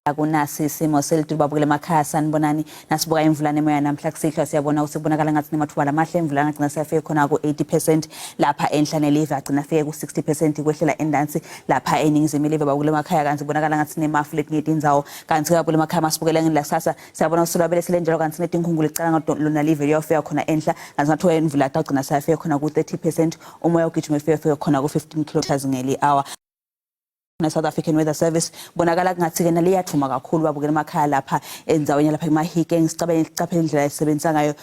Akunasi Simo Selitulu babukele emakhaya sanibonani nasibuka imvula nemoya namhla kusihlwa siyabona usibonakala ngathi nemathuba lamahle imvula ngagcina siyafike khona ku 80% lapha enhlane live agcina afike ku 60% kwehlela endansi lapha eningizimu live babukele emakhaya kanti ibonakala ngathi nemafu letinye indzawo kanti babukele emakhaya masibukele ngilasasa siyabona usulabele silenjalo kanti netinkhungu licala ngodona live liyofika khona enhla kanti ngathiwa imvula agcina siyafike khona ku 30% umoya ugijima efike khona ku 15 km ngeli hour. South African Weather Service bonakala ngathi ke naliyathuma kakhulu babukela emakhaya lapha endzaweni lapha eMahike ngisicaphe indlela esebenzisa ngayo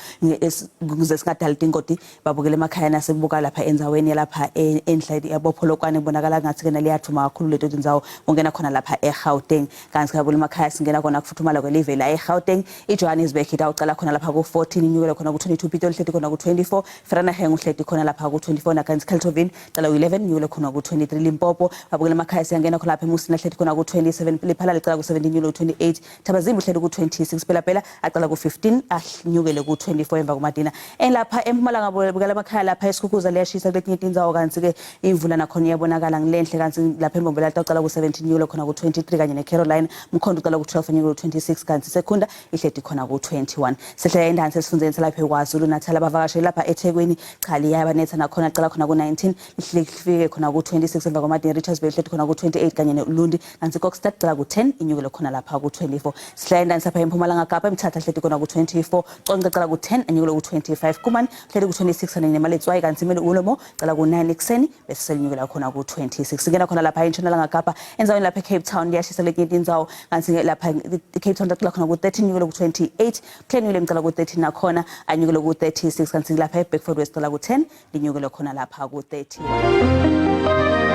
ukuze singadali inkodi babukela emakhaya nasibuka lapha endzaweni lapha enhlali yabopholokwane bonakala ngathi ke naliyathuma kakhulu leto indzawo ungena khona lapha eGauteng kanti babukela emakhaya singena khona kufuthumala kwelive la eGauteng iJohannesburg itawucala khona lapha ku 14 inyukela khona ku 22 Pitori hlethi khona ku 24 Vereeniging uhlethi khona lapha ku 24 na kanti Keltovin cala ku 11 nyukela khona ku 23 Limpopo babukela emakhaya ngena khona lapha eMusina hlethi khona ku 27 Liphala licala ku 17 nyulo 28 Thabazimbi hlethi ku 26 phela aqala ku 15 ahnyukele ku 24 emva kumadina lapha eMpumalanga babukela emakhaya lapha eSikukuza liyashisa kuletinye indzawo kanti ke imvula nakhona iyabonakala ngilenhle kanti lapha eMbombela aqala ku 17 nyulo khona ku 23 kanye neCaroline Mkhondo uqala ku 12 nyulo 26 kanti Sekunda ihlethi khona ku 21 sehlela endansi esifundeni salapha eKwaZulu Natal abavakashi lapha eThekwini cha liyabanetha nakhona aqala khona ku 19 lifike khona ku 26 emva kumadina Richards Bay hlethi khona ku 28 kanye neUlundi kanti Kokstad cala ku 10 inyukele khona lapha ku 24 sihlala sapha eMpumalanga Kapa eMthatha hlethi khona ku 24 Conca cala ku 10 inyukele ku 25 Kumani hlethi ku 26 kanye neMaletswayi kanti Mele Ulomo cala ku 9 ekseni bese selinyukela khona ku 26 singena khona lapha eNtshonalanga Kapa enzaweni lapha eCape Town liyashisa letinye indzawo kanti lapha eCape Town cala khona ku 13 inyukele ku 28 Cleanwell cala ku 13 nakhona anyukele ku 36 kanti lapha eBeckford West cala ku 10 linyukele khona lapha ku 31